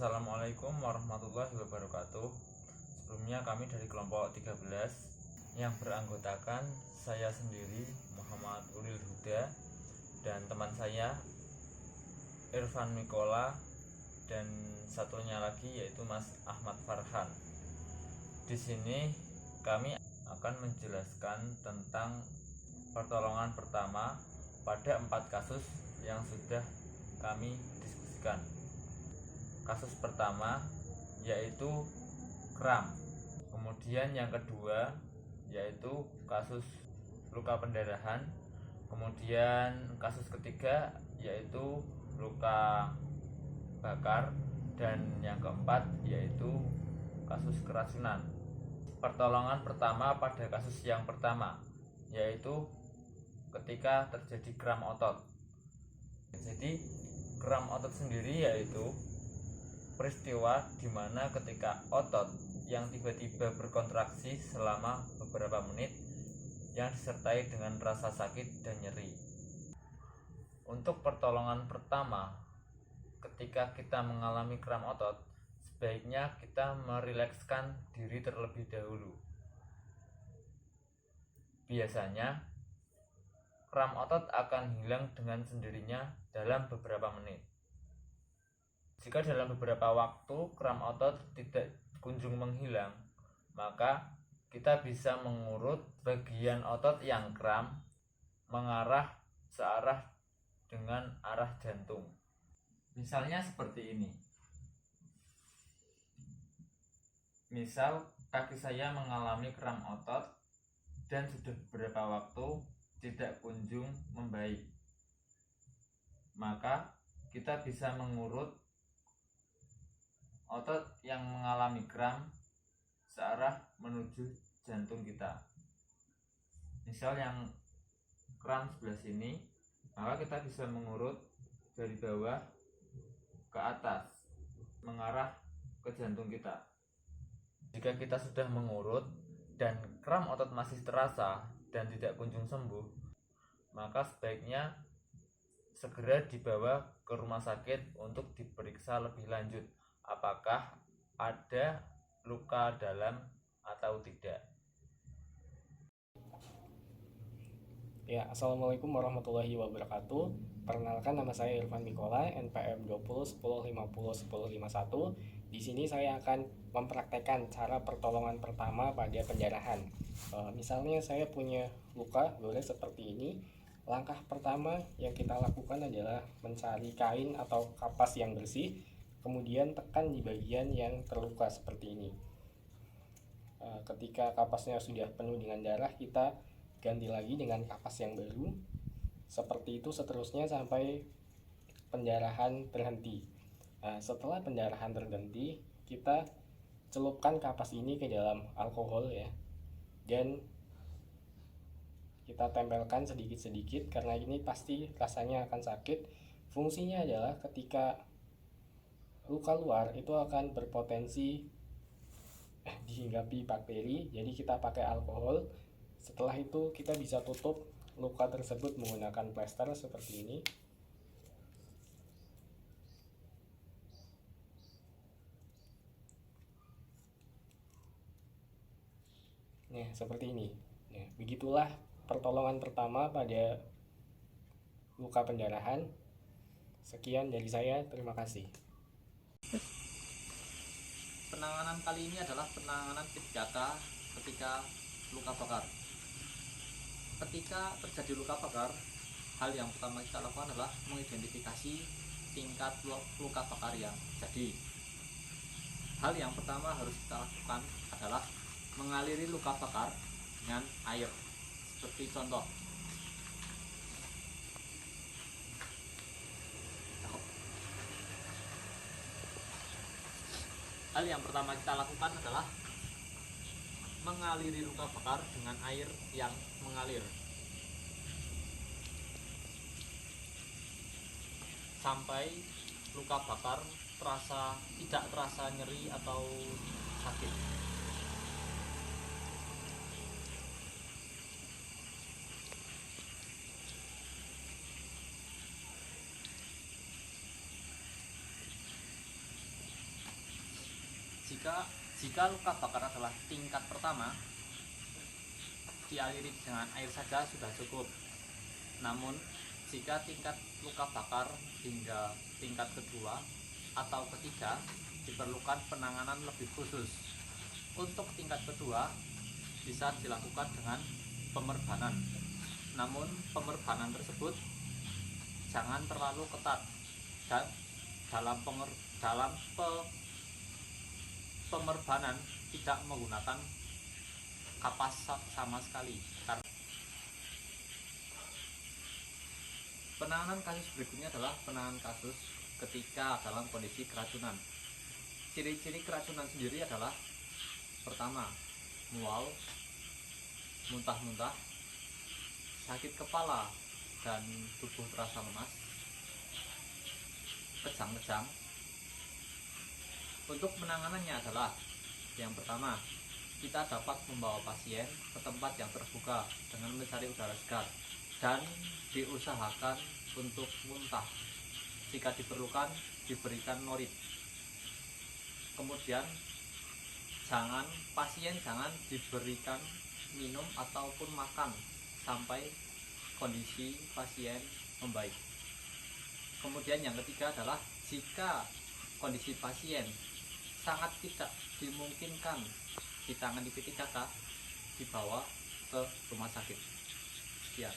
Assalamualaikum warahmatullahi wabarakatuh. Sebelumnya kami dari kelompok 13 yang beranggotakan saya sendiri Muhammad Ulil Huda dan teman saya Irfan Mikola dan satunya lagi yaitu Mas Ahmad Farhan. Di sini kami akan menjelaskan tentang pertolongan pertama pada 4 kasus yang sudah kami diskusikan. Kasus pertama yaitu kram, kemudian yang kedua yaitu kasus luka pendarahan, kemudian kasus ketiga yaitu luka bakar, dan yang keempat yaitu kasus keracunan. Pertolongan pertama pada kasus yang pertama yaitu ketika terjadi kram otot. Jadi kram otot sendiri yaitu peristiwa di mana ketika otot yang tiba-tiba berkontraksi selama beberapa menit yang disertai dengan rasa sakit dan nyeri. Untuk pertolongan pertama, ketika kita mengalami kram otot, sebaiknya kita merilekskan diri terlebih dahulu. Biasanya, kram otot akan hilang dengan sendirinya dalam beberapa menit. Jika dalam beberapa waktu kram otot tidak kunjung menghilang, maka kita bisa mengurut bagian otot yang kram mengarah searah dengan arah jantung. Misalnya seperti ini. Misal kaki saya mengalami kram otot dan sudah beberapa waktu tidak kunjung membaik. Maka kita bisa mengurut otot yang mengalami kram searah menuju jantung kita. Misal yang kram sebelah sini, maka kita bisa mengurut dari bawah ke atas mengarah ke jantung kita. Jika kita sudah mengurut dan kram otot masih terasa dan tidak kunjung sembuh, maka sebaiknya segera dibawa ke rumah sakit untuk diperiksa lebih lanjut apakah ada luka dalam atau tidak. Ya, Assalamualaikum warahmatullahi wabarakatuh. Perkenalkan, nama saya Irfan Mikola, NPM 2010501051. Di sini saya akan mempraktekkan cara pertolongan pertama pada pendarahan. Misalnya saya punya luka gores seperti ini. Langkah pertama yang kita lakukan adalah mencari kain atau kapas yang bersih, kemudian tekan di bagian yang terluka seperti ini. Ketika kapasnya sudah penuh dengan darah, kita ganti lagi dengan kapas yang baru. Seperti itu seterusnya sampai pendarahan berhenti. Setelah pendarahan berhenti, kita celupkan kapas ini ke dalam alkohol ya, dan kita tempelkan sedikit-sedikit karena ini pasti rasanya akan sakit. Fungsinya adalah ketika luka luar itu akan berpotensi dihinggapi bakteri, jadi kita pakai alkohol. Setelah itu kita bisa tutup luka tersebut menggunakan plester seperti ini. Nah, seperti ini. Nah, begitulah pertolongan pertama pada luka pendarahan. Sekian dari saya, terima kasih. Penanganan kali ini adalah penanganan P3K ketika luka bakar. Ketika terjadi luka bakar, hal yang pertama kita lakukan adalah mengidentifikasi tingkat luka bakar yang terjadi. Hal yang pertama harus kita lakukan adalah mengaliri luka bakar dengan air. Seperti contoh, hal yang pertama kita lakukan adalah mengaliri luka bakar dengan air yang mengalir sampai luka bakar tidak terasa nyeri atau sakit. Jika luka bakar adalah tingkat pertama, dialiri dengan air saja sudah cukup. Namun jika tingkat luka bakar hingga tingkat kedua atau ketiga, diperlukan penanganan lebih khusus. Untuk tingkat kedua bisa dilakukan dengan pemerbanan. Namun pemerbanan tersebut jangan terlalu ketat dan dalam pemerbanan tidak menggunakan kapas sama sekali. Penanganan kasus berikutnya adalah penanganan kasus ketika dalam kondisi keracunan. Ciri-ciri keracunan sendiri adalah: pertama, mual, muntah-muntah, sakit kepala dan tubuh terasa lemas, kejang-kejang. Untuk penanganannya adalah: yang pertama, kita dapat membawa pasien ke tempat yang terbuka dengan mencari udara segar dan diusahakan untuk muntah. Jika diperlukan, diberikan norit. Kemudian pasien jangan diberikan minum ataupun makan sampai kondisi pasien membaik. Kemudian yang ketiga adalah jika kondisi pasien sangat tidak dimungkinkan ditangani P3K, dibawa ke rumah sakit. Sekian.